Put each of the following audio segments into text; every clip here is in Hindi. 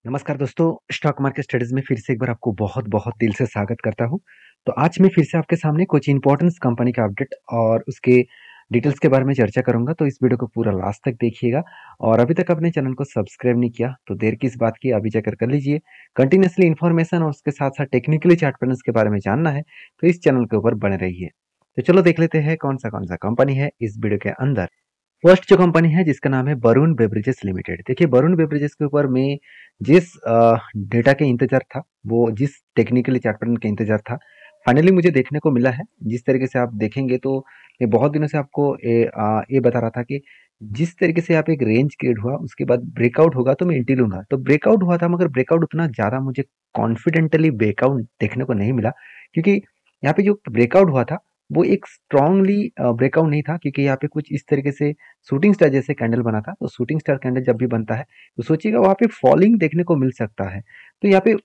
नमस्कार दोस्तों, स्टॉक मार्केट स्टडीज में फिर से एक बार आपको बहुत-बहुत दिल से स्वागत करता हूँ। तो आज मैं फिर से आपके सामने कुछ इम्पोर्टेंस कंपनी का अपडेट और उसके डिटेल्स के बारे में चर्चा करूँगा, तो इस वीडियो को पूरा लास्ट तक देखिएगा। और अभी तक अपने चैनल को सब्सक्राइब नहीं किया, तो देर किस बात की, अभी जाकर कर लीजिए। कंटिन्यूअसली इन्फॉर्मेशन और उसके साथ-साथ टेक्निकली चार्ट पैटर्न्स के बारे में जानना है, तो इस चैनल के ऊपर बने रहिए। तो चलो देख लेते हैं कौन-सा कंपनी है इस वीडियो के अंदर। फर्स्ट जो कंपनी है जिसका नाम है वरुण बेवरेजेस लिमिटेड। देखिए वरुण बेवरेजेस के ऊपर मैं जिस डेटा के इंतजार था, वो जिस टेक्निकली चार्ट पैटर्न के इंतजार था, फाइनली मुझे देखने को मिला है। जिस तरीके से आप देखेंगे तो मैं बहुत दिनों से आपको ये बता रहा था कि जिस तरीके से आप एक रेंज क्रिएट हुआ उसके बाद ब्रेकआउट होगा तो मैं एंट्री लूंगा। तो ब्रेकआउट हुआ था मगर ब्रेकआउट उतना ज्यादा मुझे कॉन्फिडेंटली ब्रेकआउट देखने को नहीं मिला, क्योंकि यहाँ पे जो ब्रेकआउट हुआ था वो एक स्ट्रांगली ब्रेकआउट नहीं था, क्योंकि यहाँ पे कुछ इस तरीके से शूटिंग स्टार जैसे कैंडल बना था। तो शूटिंग स्टार कैंडल जब भी बनता है तो सोचिएगा वहाँ पे फॉलिंग देखने को मिल सकता है। तो यहाँ पे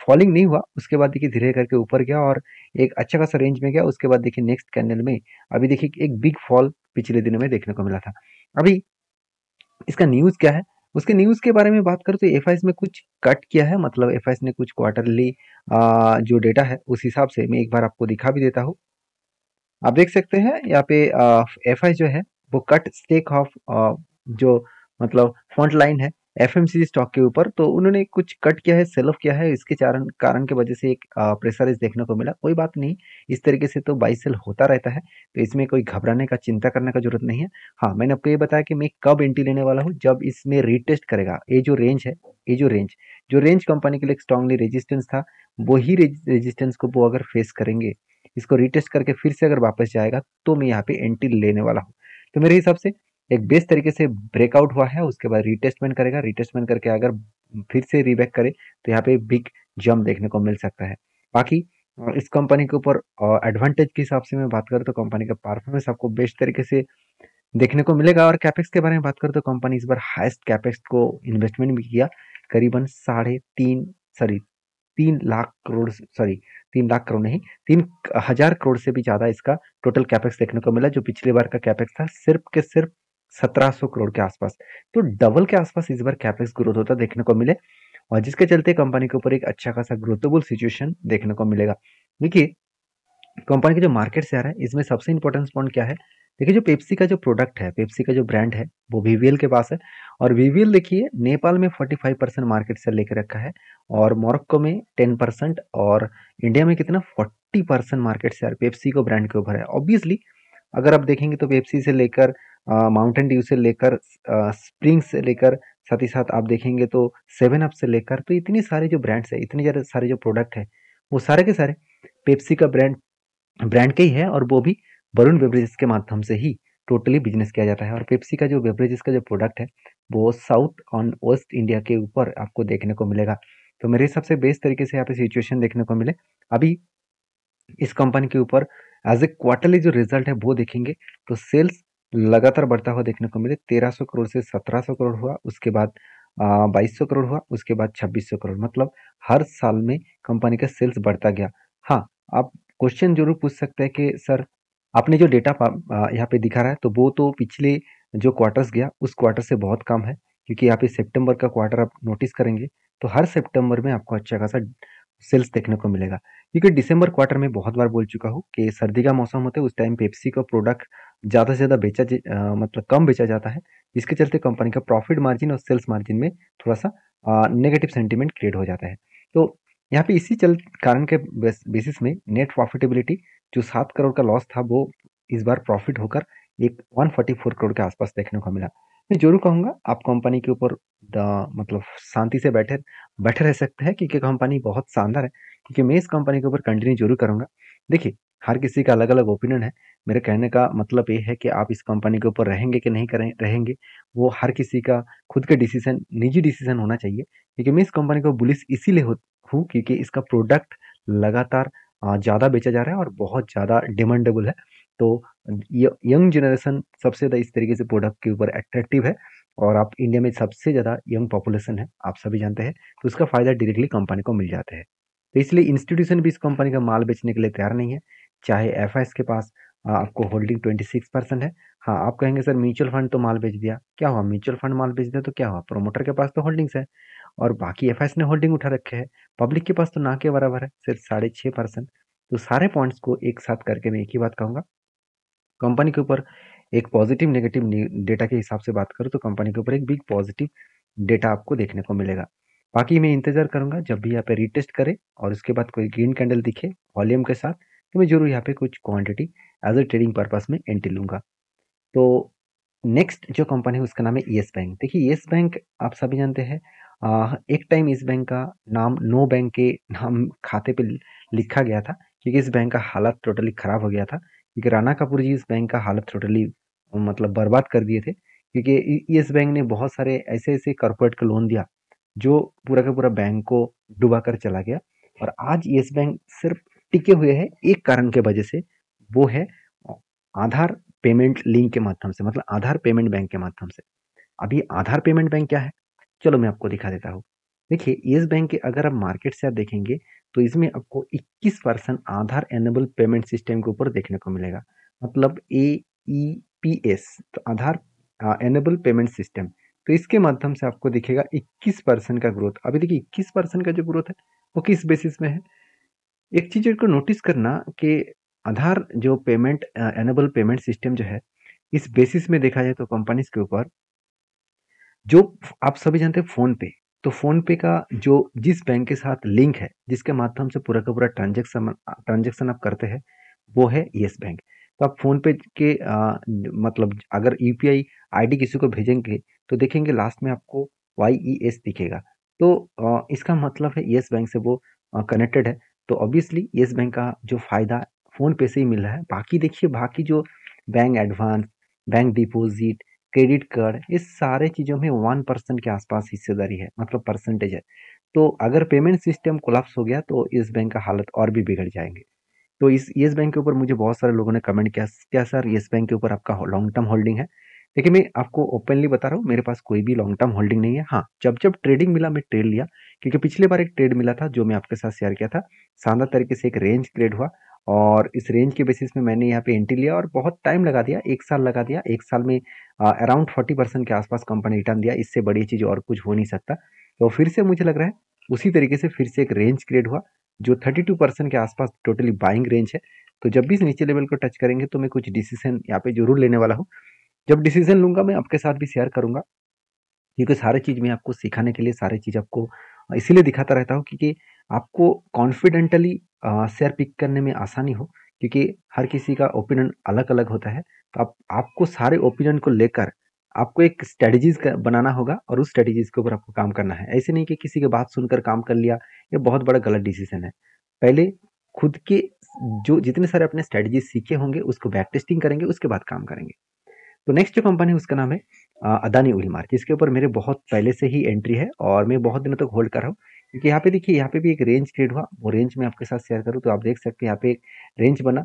फॉलिंग नहीं हुआ, उसके बाद देखिए धीरे करके ऊपर गया और एक अच्छा खासा रेंज में गया। उसके बाद देखिए नेक्स्ट कैंडल में अभी देखिए एक बिग फॉल पिछले दिनों में देखने को मिला था। अभी इसका न्यूज क्या है, उसके न्यूज के बारे में बात करूँ तो एफआईएस में कुछ कट किया है, मतलब एफआईएस ने कुछ क्वार्टरली जो डेटा है उस हिसाब से मैं एक बार आपको दिखा भी देता हूँ। आप देख सकते हैं यहाँ पे एफ आई जो है वो कट स्टेक ऑफ जो मतलब फ्रंट लाइन है एफएमसीजी स्टॉक के ऊपर, तो उन्होंने कुछ कट किया है, सेल ऑफ किया है। इसके कारण कारण की वजह से एक प्रेशराइज देखने को मिला। कोई बात नहीं, इस तरीके से तो बाई सेल होता रहता है, तो इसमें कोई घबराने का चिंता करने का जरूरत नहीं है। हाँ, मैंने आपको ये बताया कि मैं कब एंट्री लेने वाला हूँ, जब इसमें रीटेस्ट करेगा। ये जो रेंज है, ये जो रेंज कंपनी के लिए स्ट्रांगली रेजिस्टेंस था, वही रेजिस्टेंस को वो अगर फेस करेंगे, इसको रिटेस्ट करके फिर से अगर वापस जाएगा, तो मैं यहाँ पे एंट्री लेने वाला हूँ। तो मेरे हिसाब से एक बेस्ट तरीके से ब्रेकआउट हुआ है, उसके बाद रिटेस्टमेंट करेगा, रिटेस्टमेंट करके अगर फिर से रीबैक करे तो यहाँ पे बिग जंप देखने को मिल सकता है। बाकी इस कंपनी के ऊपर एडवांटेज के हिसाब से मैं बात करूँ तो कंपनी का परफॉर्मेंस आपको बेस्ट तरीके से देखने को मिलेगा। और कैपेक्स के बारे में बात करूँ तो कंपनी इस बार हाईएस्ट कैपेक्स को इन्वेस्टमेंट भी किया, करीबन 3 लाख करोड़ नहीं, 3,000 करोड़ से भी ज्यादा इसका टोटल कैपेक्स देखने को मिला, जो पिछली बार का कैपेक्स था सिर्फ के सिर्फ 1700 करोड़ के आसपास। तो डबल के आसपास इस बार कैपेक्स ग्रोथ होता देखने को मिले, और जिसके चलते कंपनी के ऊपर एक अच्छा खासा ग्रोथेबल सिचुएशन देखने को मिलेगा। देखिए कंपनी का जो मार्केट शेयर है, इसमें सबसे इंपॉर्टेंट पॉइंट क्या है। देखिए जो पेप्सी का जो प्रोडक्ट है, पेप्सी का जो ब्रांड है, वो वीवीएल के पास है। और वीवीएल देखिए नेपाल में 45% मार्केट शेयर लेकर रखा है, और मोरक्को में 10%, और इंडिया में कितना 40% मार्केट शेयर पेप्सी को ब्रांड के ऊपर है। ऑब्वियसली अगर आप देखेंगे तो पेप्सी से लेकर माउंटेन ड्यू से लेकर स्प्रिंग से लेकर, साथ ही साथ आप देखेंगे तो सेवन अप से लेकर, तो इतनी सारे जो ब्रांड्स है, इतने ज्यादा सारे जो प्रोडक्ट है, वो सारे के सारे पेप्सी का ब्रांड के ही है। और वो भी वरुण बेवरेजेस के माध्यम से ही टोटली बिजनेस किया जाता है। और पेप्सी का जो बेवरेजेस का जो प्रोडक्ट है, वो साउथ और वेस्ट इंडिया के ऊपर आपको देखने को मिलेगा। तो मेरे हिसाब से बेस्ट तरीके से यहाँ पे सिचुएशन देखने को मिले। अभी इस कंपनी के ऊपर एज ए क्वार्टरली जो रिजल्ट है वो देखेंगे तो सेल्स लगातार बढ़ता हुआ देखने को मिले। 1300 करोड़ से 1700 करोड़ हुआ, उसके बाद 2200 करोड़ हुआ, उसके बाद 2600 करोड़, मतलब हर साल में कंपनी का सेल्स बढ़ता गया। हाँ, आप क्वेश्चन जरूर पूछ सकते हैं कि सर आपने जो डेटा यहाँ पे दिखा रहा है, तो वो तो पिछले जो क्वार्टर्स गया उस क्वार्टर से बहुत कम है, क्योंकि यहाँ पे सितंबर का क्वार्टर आप नोटिस करेंगे तो हर सितंबर में आपको अच्छा खासा सेल्स देखने को मिलेगा। क्योंकि दिसंबर क्वार्टर में बहुत बार बोल चुका हूँ कि सर्दी का मौसम होता है, उस टाइम पेप्सी का प्रोडक्ट ज़्यादा से ज़्यादा मतलब कम बेचा जाता है, जिसके चलते कंपनी का प्रॉफिट मार्जिन और सेल्स मार्जिन में थोड़ा सा नेगेटिव सेंटीमेंट क्रिएट हो जाता है। तो यहाँ पे इसी चल कारण के बेसिस में नेट प्रॉफिटेबिलिटी जो 7 करोड़ का लॉस था, वो इस बार प्रॉफिट होकर एक 144 करोड़ के आसपास देखने को मिला। मैं जरूर कहूंगा आप कंपनी के ऊपर मतलब शांति से बैठे बैठे रह सकते हैं, क्योंकि कंपनी बहुत शानदार है। क्योंकि मैं इस कंपनी के ऊपर कंटिन्यू जरूर करूंगा। देखिए हर किसी का अलग अलग ओपिनियन है। मेरे कहने का मतलब ये है कि आप इस कंपनी के ऊपर रहेंगे कि नहीं करें रहेंगे, वो हर किसी का खुद का डिसीजन, निजी डिसीजन होना चाहिए। क्योंकि मैं इस कंपनी को बुलिश इसीलिए हूँ क्योंकि इसका प्रोडक्ट लगातार ज़्यादा बेचा जा रहा है और बहुत ज़्यादा डिमांडेबल है। तो यंग जनरेशन सबसे ज़्यादा इस तरीके से प्रोडक्ट के ऊपर अट्रैक्टिव है, और आप इंडिया में सबसे ज़्यादा यंग पॉपुलेशन है, आप सभी जानते हैं। तो उसका फ़ायदा डायरेक्टली कंपनी को मिल जाता है। तो इसलिए इंस्टीट्यूशन भी इस कंपनी का माल बेचने के लिए तैयार नहीं है। चाहे एफआईएस के पास आपको होल्डिंग 26% है। हाँ, आप कहेंगे सर म्यूचुअल फंड तो माल बेच दिया, क्या हुआ? म्यूचुअल फंड माल बेच दिया तो क्या हुआ? प्रोमोटर के पास तो होल्डिंग्स है। और बाकी एफआईएस ने होल्डिंग उठा रखे हैं। पब्लिक के पास तो ना के बराबर है, सिर्फ 6.5%। तो सारे पॉइंट्स को एक साथ करके मैं एक ही बात कहूंगा, कंपनी के ऊपर एक पॉजिटिव नेगेटिव डेटा के हिसाब से बात करूँ तो कंपनी के ऊपर एक बिग पॉजिटिव डेटा आपको देखने को मिलेगा। बाकी मैं इंतजार करूंगा जब भी यहाँ पे रीटेस्ट करे और उसके बाद कोई ग्रीन कैंडल दिखे वॉल्यूम के साथ, तो मैं जरूर यहाँ पे कुछ quantity as a trading purpose में एंट्री लूंगा। तो नेक्स्ट जो कंपनी है उसका नाम है येस बैंक। देखिए येस बैंक आप सभी जानते हैं, एक टाइम इस बैंक का नाम नो बैंक के नाम खाते पे लिखा गया था, क्योंकि इस बैंक का हालत टोटली खराब हो गया था, क्योंकि राणा कपूर जी इस बैंक का हालत टोटली मतलब बर्बाद कर दिए थे, क्योंकि येस बैंक ने बहुत सारे ऐसे ऐसे कॉर्पोरेट को लोन दिया जो पूरा का पूरा बैंक को डुबा कर चला गया। और आज येस बैंक सिर्फ टिके हुए हैं एक कारण के वजह से, वो है आधार पेमेंट लिंक के माध्यम से, मतलब आधार पेमेंट बैंक के माध्यम से। अभी आधार पेमेंट बैंक क्या है, चलो मैं आपको दिखा देता हूँ। देखिए येस बैंक के अगर आप मार्केट से आप देखेंगे तो इसमें आपको 21% आधार एनेबल पेमेंट सिस्टम के ऊपर देखने को मिलेगा, मतलब AEPS, तो आधार एनेबल पेमेंट सिस्टम। तो इसके माध्यम से आपको दिखेगा 21% का ग्रोथ। अभी देखिए 21% का जो ग्रोथ है वो किस बेसिस में है। एक चीज को नोटिस करना कि आधार जो पेमेंट एनेबल पेमेंट सिस्टम जो है, इस बेसिस में देखा जाए तो कंपनीज के ऊपर जो आप सभी जानते हैं फोन पे, तो फोन पे का जो जिस बैंक के साथ लिंक है, जिसके माध्यम से पूरा का पूरा ट्रांजेक्शन आप करते हैं, वो है येस बैंक। तो आप फोन पे के मतलब अगर यूपीआई आईडी किसी को भेजेंगे तो देखेंगे लास्ट में आपको YES दिखेगा। तो इसका मतलब है येस बैंक से वो कनेक्टेड है। तो ऑब्वियसली येस बैंक का जो फायदा फोन पे से ही मिल रहा है। बाकी देखिए बाकी जो bank advance, bank deposit, credit card, इस सारे चीज़ों में 1% के आसपास हिस्सेदारी है, मतलब परसेंटेज है। तो अगर पेमेंट सिस्टम कोलैप्स हो गया तो इस बैंक का हालत और भी बिगड़ जाएंगे। तो इस येस बैंक के ऊपर मुझे बहुत सारे लोगों ने कमेंट किया, क्या सर येस बैंक के ऊपर आपका लॉन्ग टर्म होल्डिंग है? देखिए मैं आपको ओपनली बता रहा हूँ, मेरे पास कोई भी लॉन्ग टर्म होल्डिंग नहीं है। हाँ, जब जब ट्रेडिंग मिला मैं ट्रेड लिया, क्योंकि पिछले बार एक ट्रेड मिला था जो मैं आपके साथ शेयर किया था, शानदार तरीके से एक रेंज क्रिएट हुआ और इस रेंज के बेसिस में मैंने यहाँ पे एंट्री लिया और बहुत टाइम लगा दिया, एक साल लगा दिया। एक साल में अराउंड 40% के आसपास कंपनी रिटर्न दिया, इससे बड़ी चीज़ और कुछ हो नहीं सकता। तो फिर से मुझे लग रहा है उसी तरीके से फिर से एक रेंज क्रिएट हुआ जो 32% के आसपास टोटली बाइंग रेंज है। तो जब भी इस नीचे लेवल को टच करेंगे तो मैं कुछ डिसीजन यहाँ पे जरूर लेने वाला हूँ। जब डिसीजन लूंगा मैं आपके साथ भी शेयर करूंगा, क्योंकि सारे चीज़ मैं आपको सिखाने के लिए सारी चीज़ आपको इसीलिए दिखाता रहता हूँ, क्योंकि आपको कॉन्फिडेंटली शेयर पिक करने में आसानी हो, क्योंकि हर किसी का ओपिनियन अलग अलग होता है। तो आपको सारे ओपिनियन को लेकर आपको एक स्ट्रेटजीज बनाना होगा और उस स्ट्रेटजीज के ऊपर आपको काम करना है। ऐसे नहीं कि किसी की बात सुनकर काम कर लिया, ये बहुत बड़ा गलत डिसीजन है। पहले खुद के जो जितने सारे अपने स्ट्रेटजीज सीखे होंगे उसको बैक टेस्टिंग करेंगे, उसके बाद काम करेंगे। तो नेक्स्ट जो कंपनी है उसका नाम है अदानी ओइल मार्ट, जिसके ऊपर मेरे बहुत पहले से ही एंट्री है और मैं बहुत दिनों तक होल्ड कर रहा हूँ, क्योंकि यहाँ पे देखिए यहाँ पे भी एक रेंज क्रिएट हुआ। वो रेंज में आपके साथ शेयर करूँ तो आप देख सकते हैं यहाँ पे एक रेंज बना,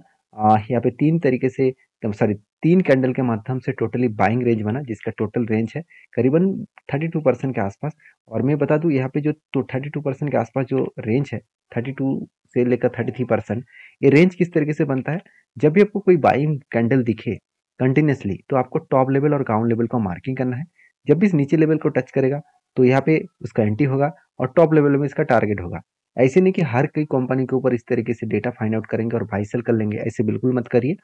यहाँ पे तीन तरीके से, सॉरी, तीन कैंडल के माध्यम से टोटली बाइंग रेंज बना, जिसका टोटल रेंज है करीबन 32% के आसपास। और मैं बता दूं यहाँ पे जो 32% के आसपास जो रेंज है, 32 से लेकर 33%, ये रेंज किस तरीके से बनता है, जब भी आपको कोई बाइंग कैंडल दिखे कंटिन्यूसली तो आपको टॉप लेवल और ग्राउंड लेवल को मार्किंग करना है। जब भी इस नीचे लेवल को टच करेगा तो यहाँ पे उसका एंट्री होगा और टॉप लेवल में इसका टारगेट होगा। ऐसे नहीं कि हर कोई कंपनी के ऊपर इस तरीके से डेटा फाइंड आउट करेंगे और बाई सेल कर लेंगे, ऐसे बिल्कुल मत करिए,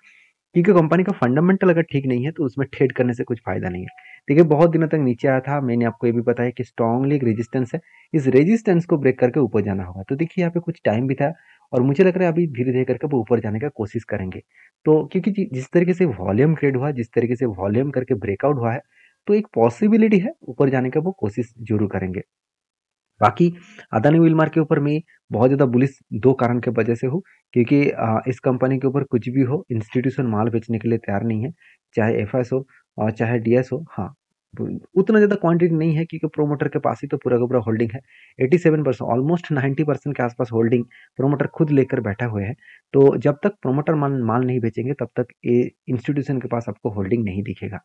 क्योंकि कंपनी का फंडामेंटल अगर ठीक नहीं है तो उसमें ट्रेड करने से कुछ फायदा नहीं है। देखिए बहुत दिनों तक नीचे आया था, मैंने आपको ये भी बताया कि स्ट्रांगली एक रेजिस्टेंस है, इस रेजिस्टेंस को ब्रेक करके ऊपर जाना होगा। तो देखिए यहाँ पे कुछ टाइम भी था और मुझे लग रहा है अभी धीरे धीरे करके वो ऊपर जाने का कोशिश करेंगे। तो क्योंकि जिस तरीके से वॉल्यूम क्रिएट हुआ, जिस तरीके से वॉल्यूम करके ब्रेकआउट हुआ है, तो एक पॉसिबिलिटी है ऊपर जाने का वो कोशिश जरूर करेंगे। बाकी अदानी व्हील मार्क के ऊपर मैं बहुत ज़्यादा बुलिश दो कारण के वजह से हूँ, क्योंकि इस कंपनी के ऊपर कुछ भी हो इंस्टीट्यूशन माल बेचने के लिए तैयार नहीं है, चाहे एफएस हो और चाहे डीएस हो। हाँ, उतना ज़्यादा क्वांटिटी नहीं है क्योंकि प्रोमोटर के पास ही तो पूरा का पूरा होल्डिंग है। 87%, ऑलमोस्ट 90% के आसपास होल्डिंग प्रोमोटर खुद लेकर बैठा हुए है। तो जब तक प्रोमोटर माल नहीं बेचेंगे तब तक ये इंस्टीट्यूशन के पास आपको होल्डिंग नहीं दिखेगा।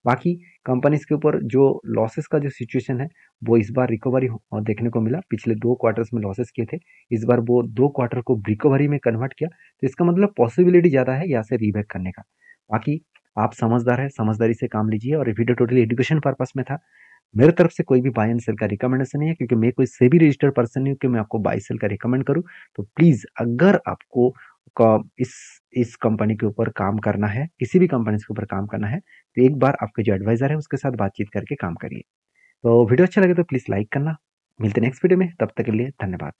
बाकी कंपनीज के ऊपर जो लॉसेस का जो सिचुएशन है वो इस बार रिकवरी देखने को मिला। पिछले 2 क्वार्टर्स में लॉसेस किए थे, इस बार वो 2 क्वार्टर को रिकवरी में कन्वर्ट किया, तो इसका मतलब पॉसिबिलिटी ज़्यादा है यहाँ से रीबैक करने का। बाकी आप समझदार है, समझदारी से काम लीजिए और ये वीडियो टोटली एजुकेशन पर्पस में था। मेरे तरफ से कोई भी बाय एंड सेल का रिकमेंडेशन नहीं है, क्योंकि मैं कोई सेबी रजिस्टर्ड पर्सन नहीं हूँ कि मैं आपको बाय सेल का रिकमेंड करूँ। तो प्लीज, अगर आपको इस कंपनी के ऊपर काम करना है, किसी भी कंपनी के ऊपर काम करना है, तो एक बार आपके जो एडवाइजर है उसके साथ बातचीत करके काम करिए। तो वीडियो अच्छा लगे तो प्लीज लाइक करना। मिलते हैं नेक्स्ट वीडियो में, तब तक के लिए धन्यवाद।